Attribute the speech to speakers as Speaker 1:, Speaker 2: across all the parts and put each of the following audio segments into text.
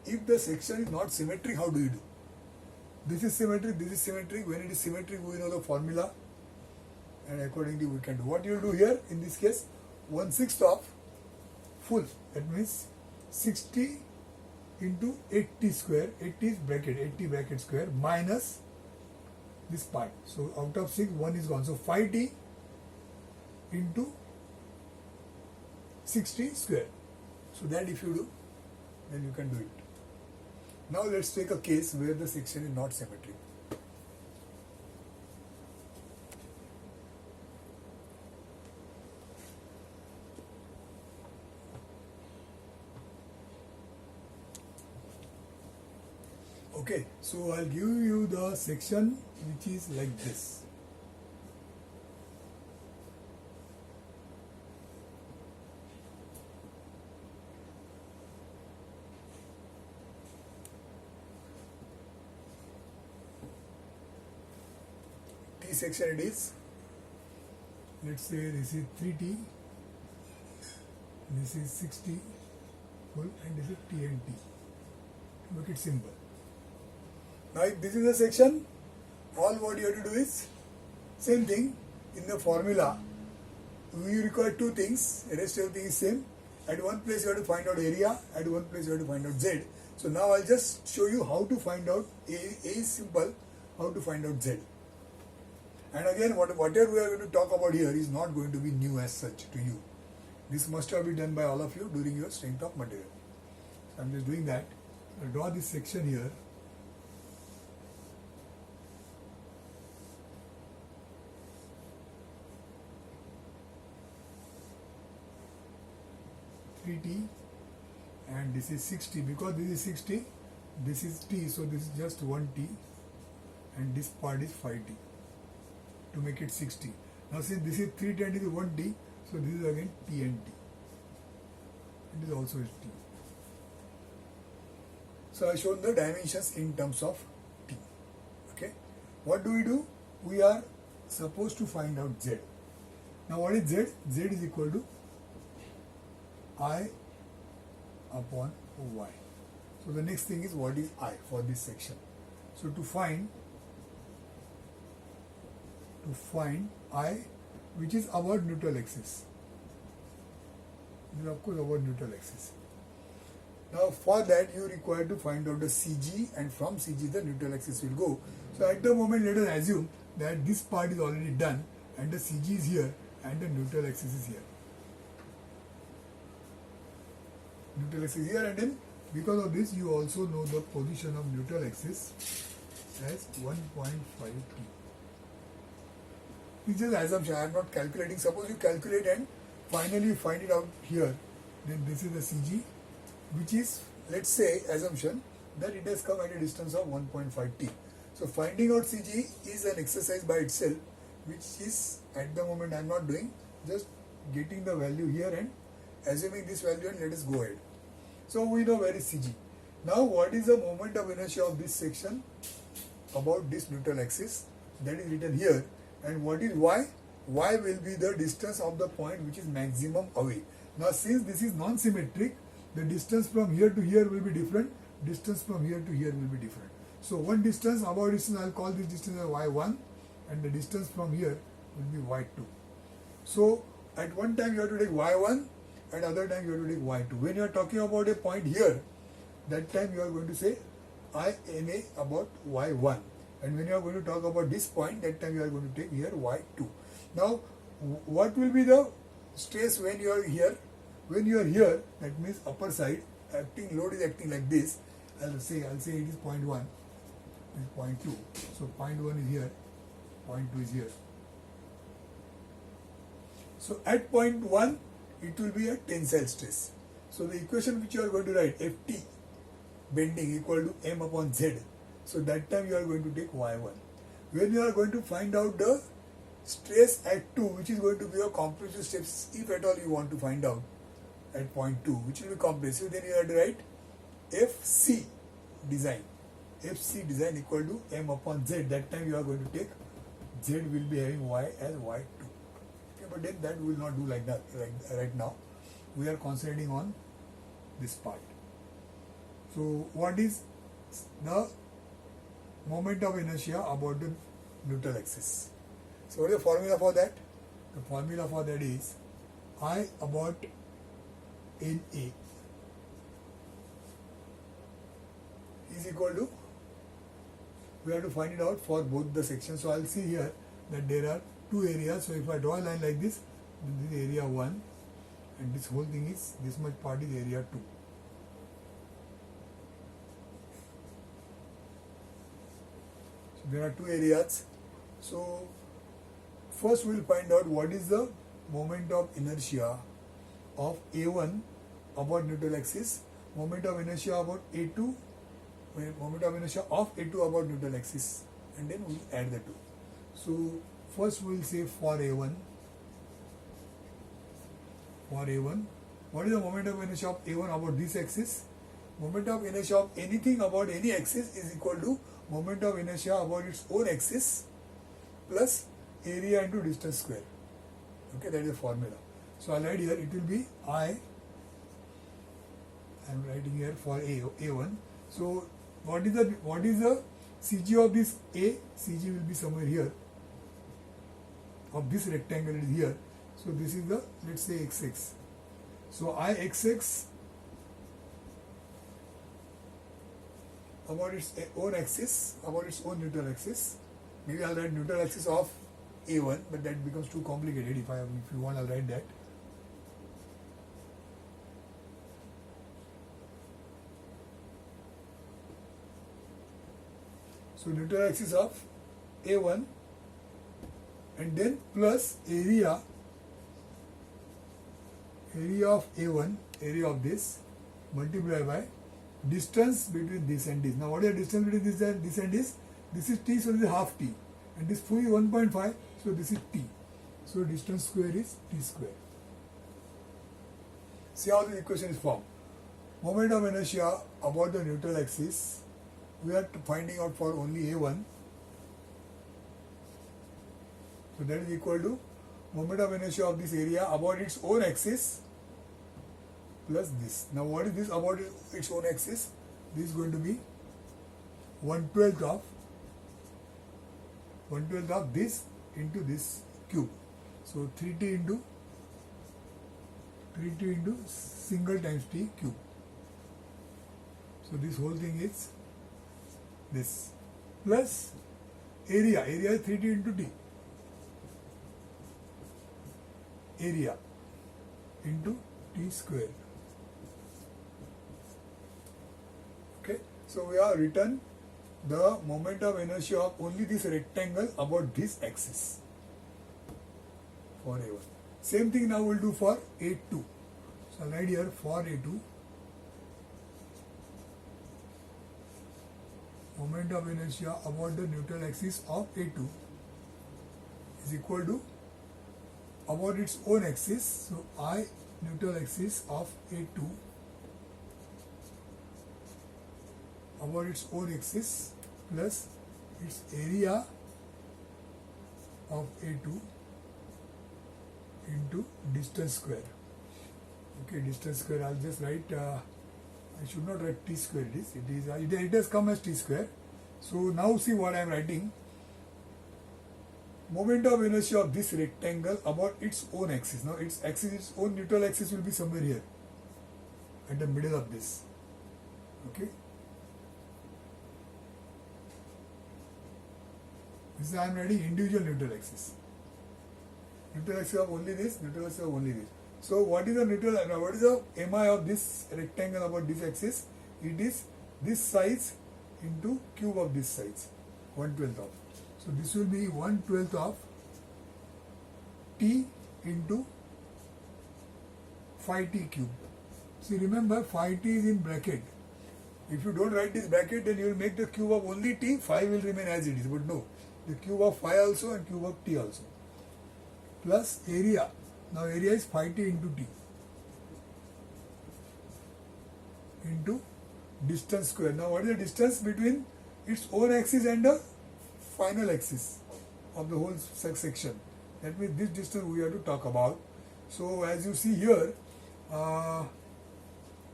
Speaker 1: if the section is not symmetric, how do you do? This is symmetric, this is symmetric. When it is symmetric, we know the formula, and accordingly we can do. What you do here in this case, 1/6 of full, that means 60 into 80 square, 80 is bracket, 80 bracket square minus this part. So out of 6, 1 is gone. So 5t into 60 square. So that if you do, then you can do it. Now let's take a case where the section is not symmetric. Okay, so I'll give you the section which is like this. T section it is. Let's say this is 3T, this is 6T full, and this is T and T. Make it simple. Now if this is a section, all what you have to do is same thing. In the formula, we require two things, the rest everything is same. At one place you have to find out area, at one place you have to find out Z. So now I'll just show you how to find out A is simple, how to find out Z. And again, whatever we are going to talk about here is not going to be new as such to you. This must have been done by all of you during your strength of material. So I'm just doing that. I'll draw this section here. T and this is 60. Because this is 60, this is T, so this is just 1T, and this part is 5T to make it 60. Now since this is 3T and this is 1T, so this is again T and T. It is also T. So I showed the dimensions in terms of T. Okay. What do? We are supposed to find out Z. Now what is Z? Z is equal to I upon Y. So the next thing is what is I for this section. So to find I, which is our neutral axis. This is of course our neutral axis. Now for that you require to find out the CG, and from CG the neutral axis will go. So at the moment let us assume that this part is already done and the CG is here and the neutral axis is here. Neutral axis here, and then because of this you also know the position of neutral axis as 1.5t. This is assumption, I am not calculating. Suppose you calculate and finally you find it out here, then this is the CG, which is, let's say, assumption that it has come at a distance of 1.5t. So finding out CG is an exercise by itself, which is at the moment I am not doing, just getting the value here and assuming this value, and let us go ahead. So we know where is CG. Now what is the moment of inertia of this section about this neutral axis? That is written here. And what is Y? Y will be the distance of the point which is maximum away. Now since this is non-symmetric, the distance from here to here will be different, distance from here to here will be different. So one distance, about distance, I will call this distance as Y1, and the distance from here will be Y2. So at one time you have to take Y1, and other time you have to take Y2. When you are talking about a point here, that time you are going to say INA about Y1. And when you are going to talk about this point, that time you are going to take here Y2. Now, what will be the stress when you are here? When you are here, that means upper side, load is acting like this. I'll say it is 0.1, it is 0.2. So 0.1 is here, 0.2 is here. So at 0.1, it will be a tensile stress. So the equation which you are going to write, Ft bending equal to m upon z. So that time you are going to take Y1. When you are going to find out the stress at 2, which is going to be a compressive stress, if at all you want to find out at 0.2, which will be compressive, then you have to write FC design. FC design equal to m upon z. That time you are going to take z will be having y as Y2. Okay, but then that we will not do like that right now. We are concentrating on this part. So what is the moment of inertia about the neutral axis? So what is the formula for that? The formula for that is I about NA is equal to, we have to find it out for both the sections. So I'll see here that there are two areas. So if I draw a line like this, then this is area 1 and this whole thing is, this much part is area 2. So there are two areas. So first we will find out what is the moment of inertia of A1 about neutral axis, moment of inertia about A2, moment of inertia of A2 about neutral axis, and then we will add the two. So first we will say for A1, what is the moment of inertia of A1 about this axis? Moment of inertia of anything about any axis is equal to moment of inertia about its own axis plus area into distance square. Okay, that is the formula. So I'll write here, it will be I am writing here for A1. So what is the CG of this A? CG will be somewhere here. Of this rectangle is here. So this is the, let's say, XX. So I XX about its own axis, about its own neutral axis. Maybe I'll write neutral axis of A1, but that becomes too complicated. If you want, I'll write that. So neutral axis of A1 and then plus area of A1, area of this, multiplied by distance between this and this. Now what is the distance between this and this? This is T, so this is half T, and this full is 1.5, so this is T. So distance square is T square. See how the equation is formed. Moment of inertia about the neutral axis, we are finding out for only A1. So that is equal to moment of inertia of this area about its own axis plus this. Now what is this about its own axis? This is going to be 1/12 of this into this cube. So 3t into single times t cube. So this whole thing is this plus area is 3t into t. Area into t square. Okay, so we have written the moment of inertia of only this rectangle about this axis for A1. Same thing now we'll do for A2. So I'll write here for A2, moment of inertia about the neutral axis of A2 is equal to about its own axis. So I neutral axis of A2 about its own axis plus its area of A2 into distance square. Okay, distance square, I'll just write, I should not write t square, it has come as t square. So now see what I am writing. Moment of inertia of this rectangle about its own axis. Now its axis, its own neutral axis will be somewhere here at the middle of this. Okay. This is I am writing individual neutral axis. Neutral axis of only this, neutral axis of only this. So what is the neutral, what is the MI of this rectangle about this axis? It is this size into cube of this size, 1/12 of. So this will be 1/12 of t into 5t cube. See, remember 5t is in bracket. If you don't write this bracket, then you will make the cube of only t, 5 will remain as it is. But no, the cube of 5 also and cube of t also. Plus area. Now area is 5t into t into distance square. Now what is the distance between its own axis and the final axis of the whole section? That means this distance we have to talk about. So as you see here,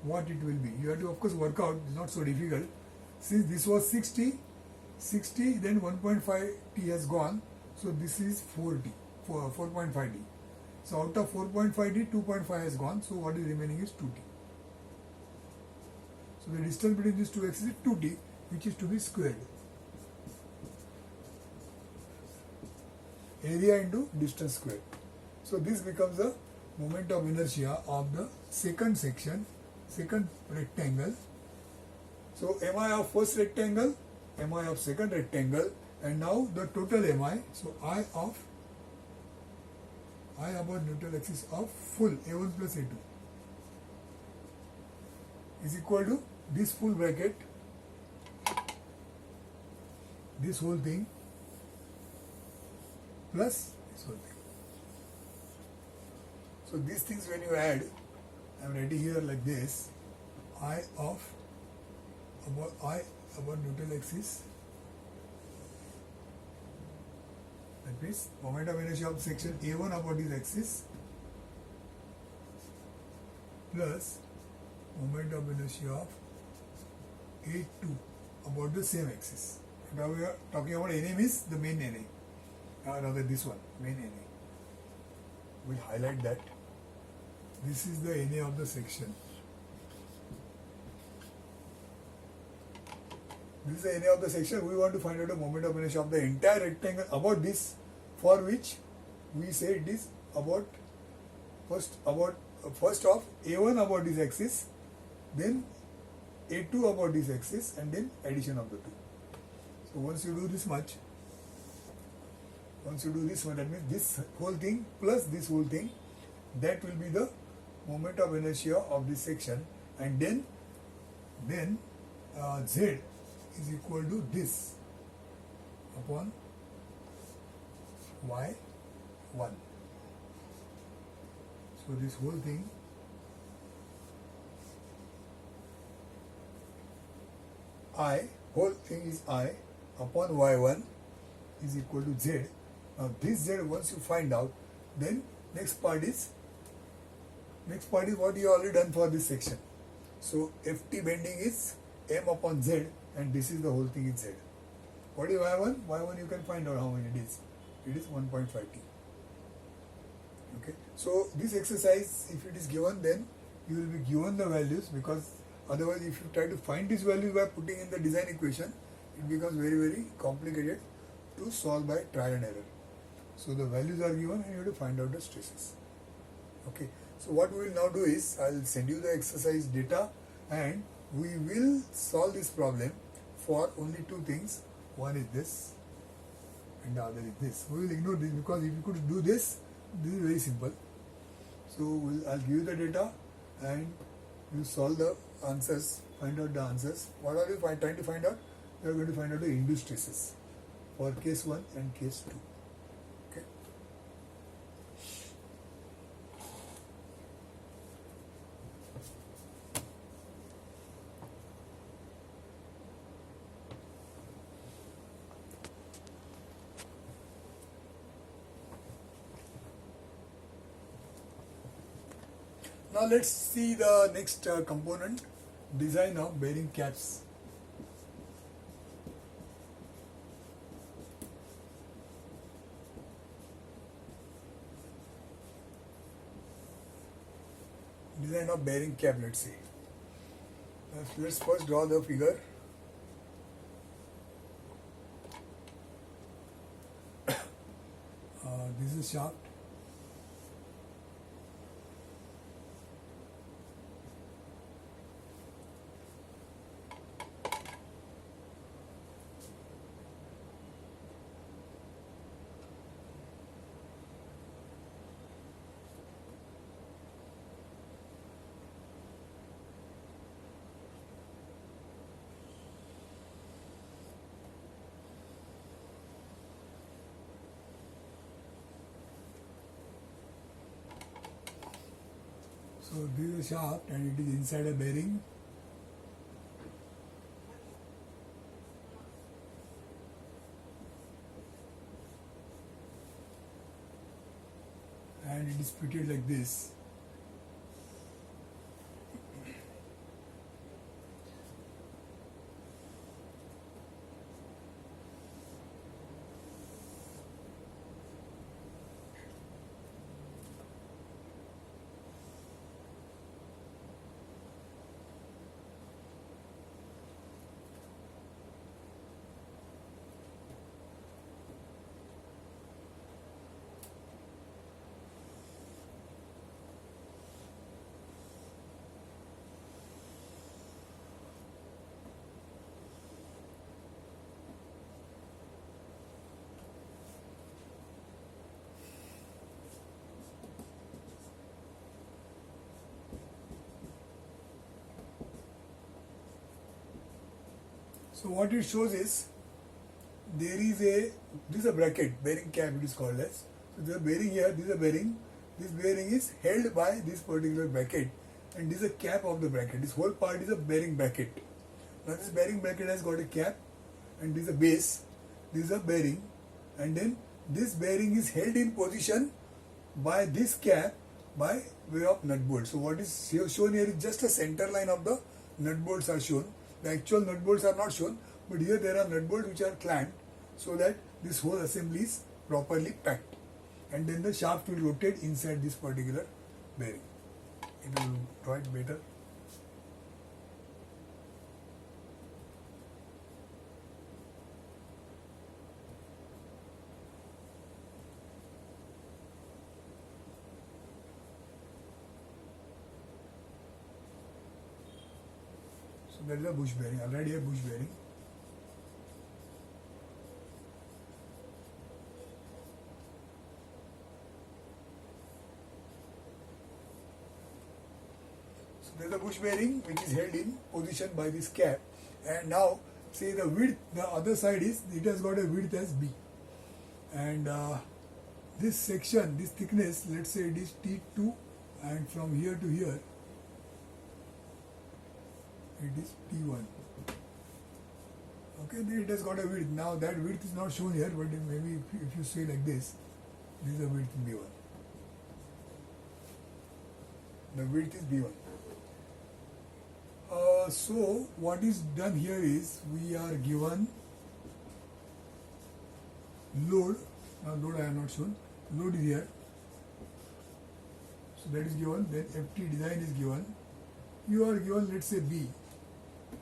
Speaker 1: what it will be. You have to of course work out, it's not so difficult. Since this was 60, then 1.5 t has gone, so this is 4t, 4.5 t. So out of 4.5 t, 2.5 has gone, so what is remaining is 2t. So the distance between these two axes is 2t, which is to be squared. Area into distance squared. So this becomes the moment of inertia of the second section, second rectangle. So mi of first rectangle, mi of second rectangle, and now the total mi. So I about neutral axis of full A1 plus A2 is equal to this full bracket, this whole thing, plus this whole thing. So these things when you add, I am writing here like this, I about neutral axis, that means moment of inertia of section A1 about this axis plus moment of inertia of A2 about the same axis. Now we are talking about NA means the main NA. Rather this one, main NA. We'll highlight that. This is the NA of the section. This is the NA of the section. We want to find out the moment of inertia of the entire rectangle about this, for which we say it is about first of A1 about this axis, then A2 about this axis, and then addition of the two. So once you do this much, that means this whole thing plus this whole thing, that will be the moment of inertia of this section, and then Z is equal to this upon y1. So this whole thing whole thing is I upon y1 is equal to Z. Now this Z, once you find out, then next part is what you already done for this section. So Ft bending is m upon Z, and this is the whole thing is Z. What is y1? Y1 you can find out how many it is. It is 1.5 t. Okay. So this exercise, if it is given, then you will be given the values, because otherwise if you try to find these values by putting in the design equation, it becomes very, very complicated to solve by trial and error. So the values are given and you have to find out the stresses. Okay. So what we will now do is, I will send you the exercise data and we will solve this problem for only two things. One is this and the other is this. We will ignore this because if you could do this, this is very simple. So I'll give you the data and you solve the answers, find out the answers. What are you trying to find out? You are going to find out the induced stresses for case 1 and case 2. Okay. Now let's see the next component, design of bearing caps. Design of bearing cap, let's see. Let's first draw the figure. This is shaft. So this is a shaft and it is inside a bearing. And it is fitted like this. So what it shows is this is a bracket, bearing cap it is called as. So there is a bearing here, this is a bearing. This bearing is held by this particular bracket, and this is a cap of the bracket. This whole part is a bearing bracket. Now this bearing bracket has got a cap, and this is a base, this is a bearing, and then this bearing is held in position by this cap by way of nut bolt. So what is shown here is just a center line of the nut bolts are shown. The actual nut bolts are not shown, but here there are nut bolts which are clamped so that this whole assembly is properly packed, and then the shaft will rotate inside this particular bearing. It will draw it better. So there is a bush bearing, already a bush bearing. So there is a bush bearing which is held in position by this cap, and now say the width, the other side is, it has got a width as B, and this section, this thickness, let's say it is T2, and from here to here it is T1. Okay, then it has got a width. Now that width is not shown here, but maybe if you say like this is the width B1. The width is B1. So what is done here is we are given load. Now load I have not shown. Load is here. So that is given. Then FT design is given. You are given, let's say B,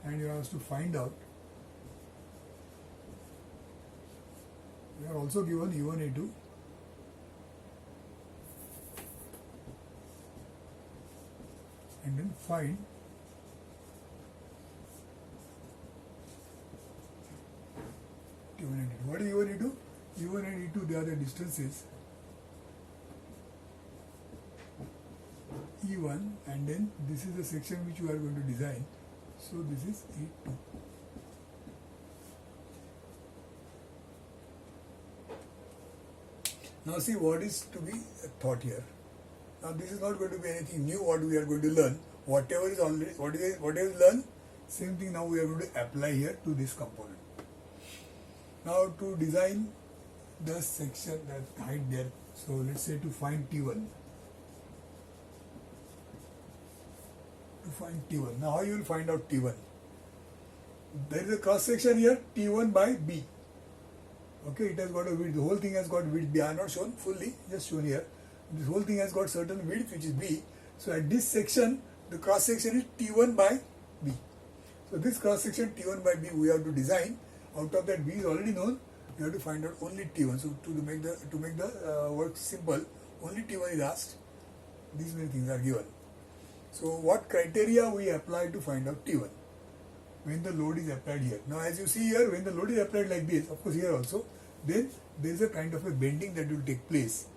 Speaker 1: and you are asked to find out. We are also given E1, E2. And then find T1 and E2. What is E1, E2? E1 and E2, they are the distances. E1, and then this is the section which you are going to design. So this is E2. Now see what is to be taught here. Now this is not going to be anything new what we are going to learn. Whatever is already, whatever is learned, same thing now we are going to apply here to this component. Now to design the section, that height there, so let's say to find T1. To find T1. Now how you will find out T1? There is a cross section here, T1 by B. Okay, it has got a width. The whole thing has got width B. I have not shown fully, just shown here. This whole thing has got certain width which is B. So at this section, the cross section is T1 by B. So this cross section T1 by B we have to design. Out of that B is already known. We have to find out only T1. So to make the work simple, only T1 is asked. These many things are given. So what criteria we apply to find out T1 when the load is applied here. Now as you see here, when the load is applied like this, of course here also, then there is a kind of a bending that will take place,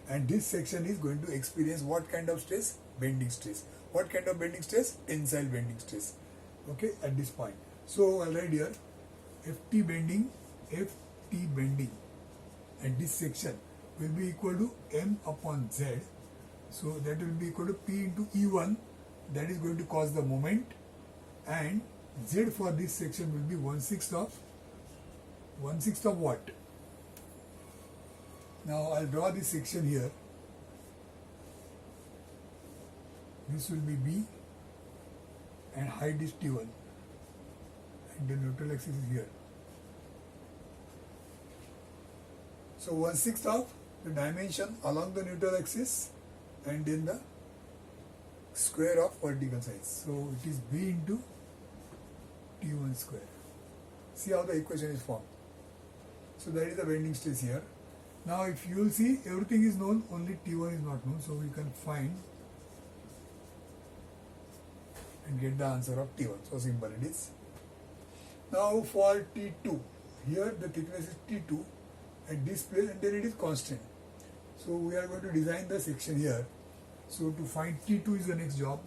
Speaker 1: and this section is going to experience what kind of stress? Bending stress. What kind of bending stress? Tensile bending stress. Okay, at this point. So I'll write here FT bending at this section will be equal to M upon Z. So that will be equal to P into E1, that is going to cause the moment, and Z for this section will be 1/6 of what? Now I'll draw this section here. This will be B and height is T1, and the neutral axis is here. So 1/6 of the dimension along the neutral axis, and then the square of vertical sides. So it is B into T1 square. See how the equation is formed. So that is the bending stress here. Now if you will see, everything is known, only T1 is not known. So we can find and get the answer of T1. So simple it is. Now for T2, here the thickness is T2 at this place, and then it is constant. So we are going to design the section here. So to find T2 is the next job.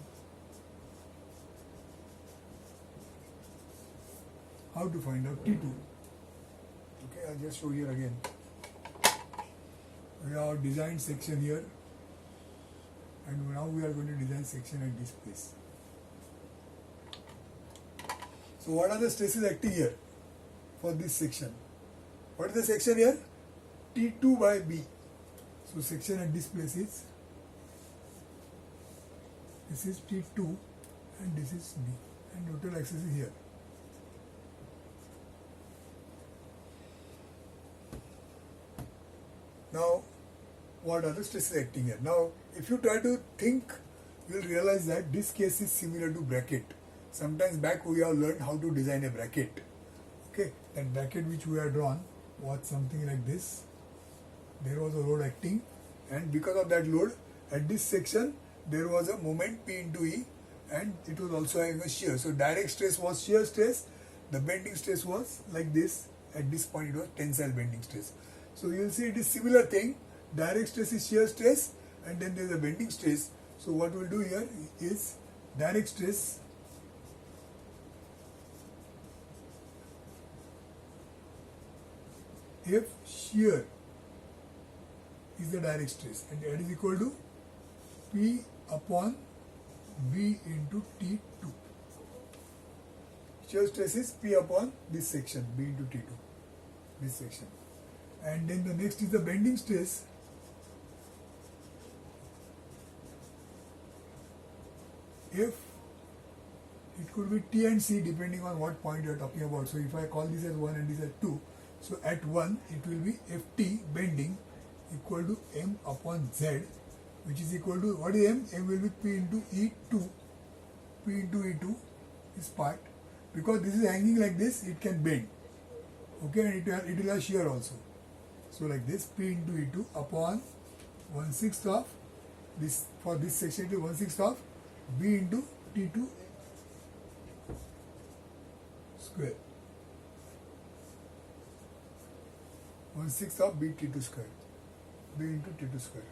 Speaker 1: how to find out T2. Okay, I'll just show here again. We have designed section here, and now we are going to design section at this place. So what are the stresses acting here for this section? What is the section here? T2 by B. So section at this place is, this is T2 and this is B, and neutral axis is here. Now, what are the stresses acting here? Now, if you try to think, you will realize that this case is similar to bracket. Sometimes back we have learned how to design a bracket. Okay, that bracket which we have drawn was something like this. There was a load acting, and because of that load, at this section, there was a moment P into E, and it was also having a shear. So direct stress was shear stress, the bending stress was like this. At this point, it was tensile bending stress. So you will see it is similar thing. Direct stress is shear stress, and then there is a bending stress. So what we will do here is direct stress if shear is the direct stress, and that is equal to P upon B into T2. Shear stress is P upon this section, B into T2, this section. And then the next is the bending stress. If it could be T and C depending on what point you are talking about. So if I call this as 1 and this as 2, so at 1 it will be Ft bending equal to M upon Z, which is equal to, what is M? M will be P into E2. P into E2 is part. Because this is hanging like this, it can bend. Okay, and it will have shear also. So like this, P into E2 upon 1/6 of this, for this section it is 1/6 of B into T2 square. 1/6 of B T2 square. B into T2 square.